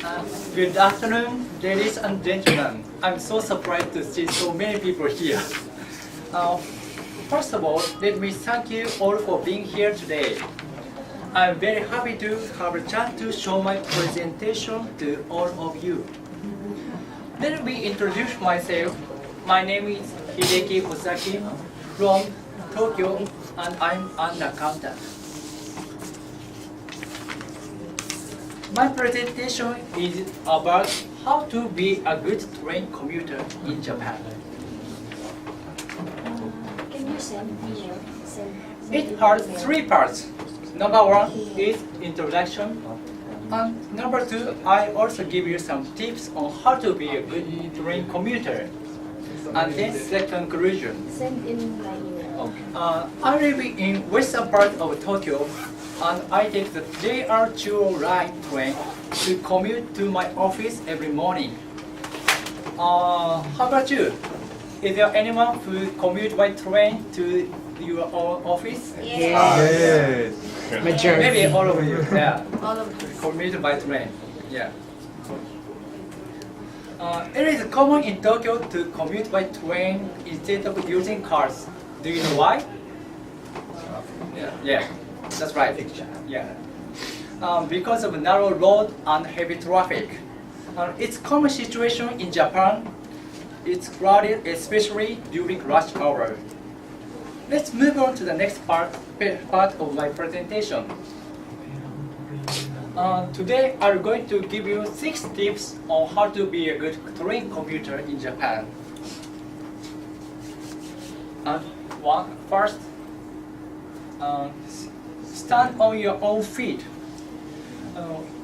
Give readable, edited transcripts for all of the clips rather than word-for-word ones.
Good afternoon, ladies and gentlemen. I'm so surprised to see so many people here. First of all, let me thank you all for being here today. I'm very happy to have a chance to show my presentation to all of you. Let me introduce myself. My name is Ozaki from Tokyo, and I'm an accountant. My presentation is about how to be a good train commuter in Japan. Can you send email? It has three parts. Number one is introduction. And number two, I also give you some tips on how to be a good train commuter. And then the conclusion. Send in my email. I live in western part of Tokyo, and I take the JR Chuo Line train to commute to my office every morning. How about you? Is there anyone who commute by train to your own office? Yes. Majority. Maybe all of you. Yeah. All of us. Commute by train. Yeah. It is common in Tokyo to commute by train instead of using cars. Do you know why? Yeah, that's right. Yeah. Because of narrow road and heavy traffic. It's common situation in Japan. It's crowded, especially during rush hour. Let's move on to the next part of my presentation. Today, I'm going to give you 6 tips on how to be a good train commuter in Japan. First, stand on your own feet.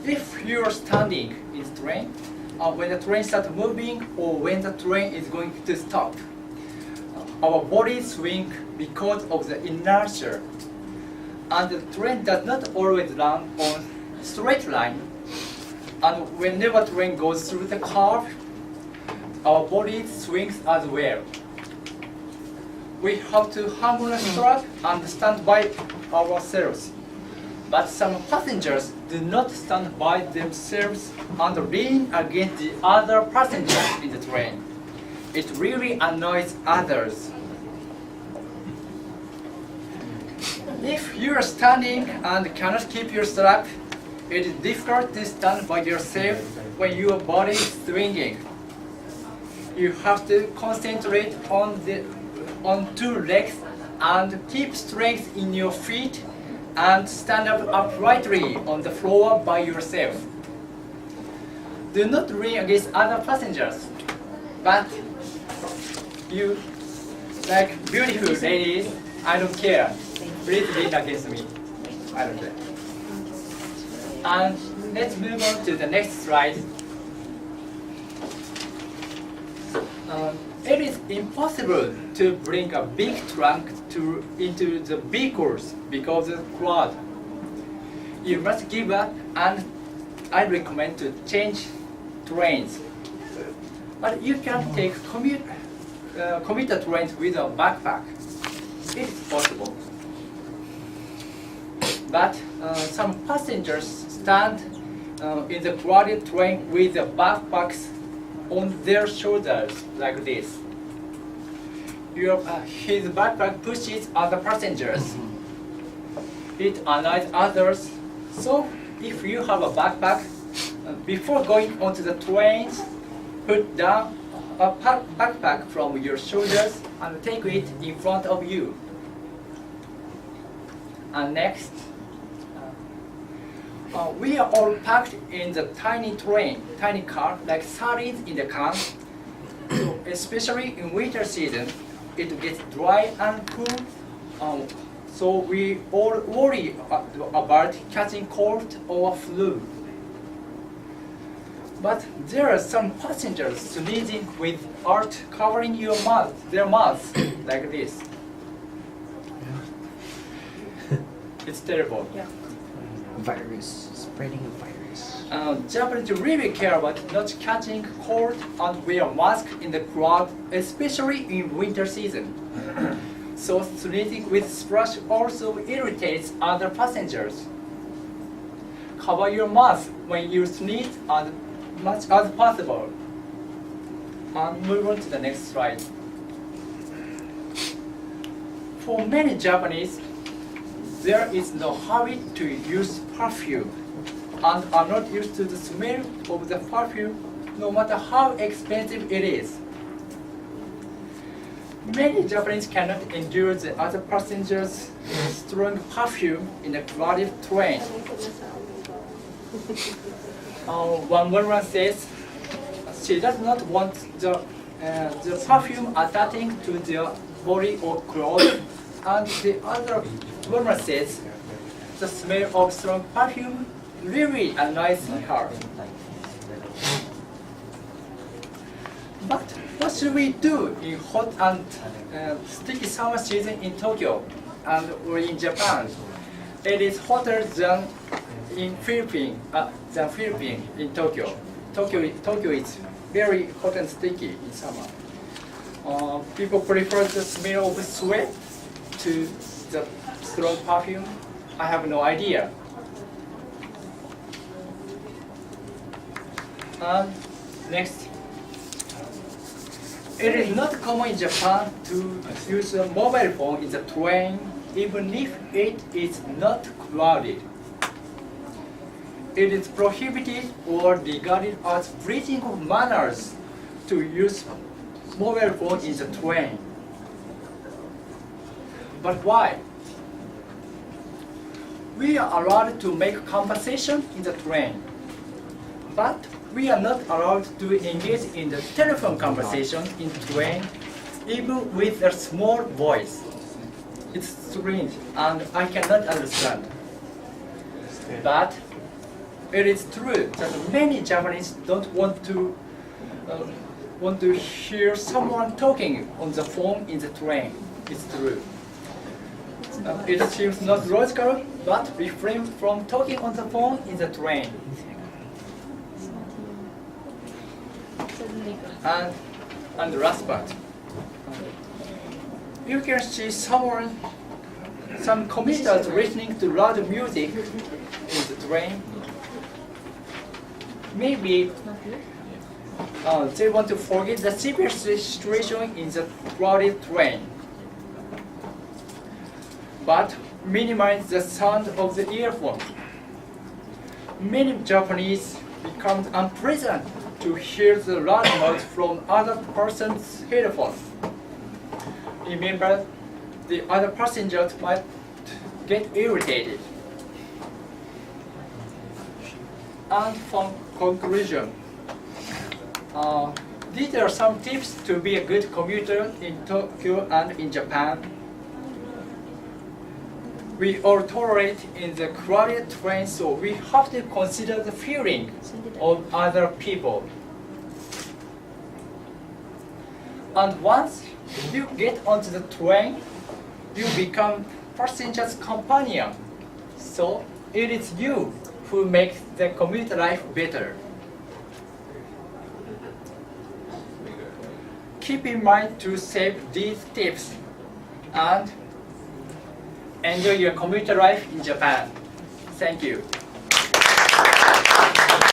If you're standing in the train, when the train starts moving or when the train is going to stop, our bodies swing because of the inertia. And the train does not always run on straight line. And whenever train goes through the curve, our body swings as well. We have to hang on a strap and stand by ourselves. But some passengers do not stand by themselves and lean against the other passengers in the train. It really annoys others. If you are standing and cannot keep your strap, it is difficult to stand by yourself when your body is swinging. You have to concentrate on 2 legs and keep strength in your feet and stand up uprightly on the floor by yourself. Do not lean against other passengers, but you, like beautiful ladies, I don't care. Please lean against me. I don't care. And let's move on to the next slide. It is impossible to bring a big trunk into the vehicles because of the crowd. You must give up, and I recommend to change trains. But you can take commuter trains with a backpack. It is possible. But some passengers stand in the crowded train with the backpacks on their shoulders like this. His backpack pushes other passengers. It annoys others. So if you have a backpack, before going onto the trains, put down a backpack from your shoulders and take it in front of you. And next, we are all packed in the tiny car, like sardines in the can. So especially in winter season, it gets dry and cool. So we all worry about catching cold or flu. But there are some passengers sneezing without covering their mouths like this. It's terrible. Yeah. Virus, spreading a virus. Japanese really care about not catching cold and wear masks in the crowd, especially in winter season. So sneezing with splash also irritates other passengers. cover your mouth when you sneeze as much as possible. And move on to the next slide. For many Japanese, there is no habit to use perfume and are not used to the smell of the perfume no matter how expensive it is. Many Japanese cannot endure the other passengers' strong perfume in a crowded train. One woman says she does not want the perfume attaching to their body or clothes, and the other woman says the smell of strong perfume really annoys her. But what should we do in hot and sticky summer season in Tokyo or in Japan? It is hotter than in Philippines in Tokyo. Tokyo is very hot and sticky in summer. People prefer the smell of sweat to the strong perfume. I have no idea. Next. It is not common in Japan to use a mobile phone in the train, even if it is not crowded. It is prohibited or regarded as breaching of manners to use mobile phone in the train. But why? We are allowed to make conversation in the train, but we are not allowed to engage in the telephone conversation in train, even with a small voice. It's strange, and I cannot understand. But it is true that many Japanese don't want to hear someone talking on the phone in the train. It's true. It seems not logical, but refrain from talking on the phone in the train. And the last part. You can see some commuters listening to loud music in the train. Maybe they want to forget the severe situation in the crowded train, but minimize the sound of the earphone. Many Japanese become unpleasant to hear the loud noise from other person's headphone. Remember, the other passengers might get irritated. And for conclusion, these are some tips to be a good commuter in Tokyo and in Japan. We all tolerate in the crowded train, so we have to consider the feeling of other people. And once you get onto the train, you become passenger's companion. So it is you who makes the commuter life better. Keep in mind to save these tips and enjoy your commuter life in Japan. Thank you.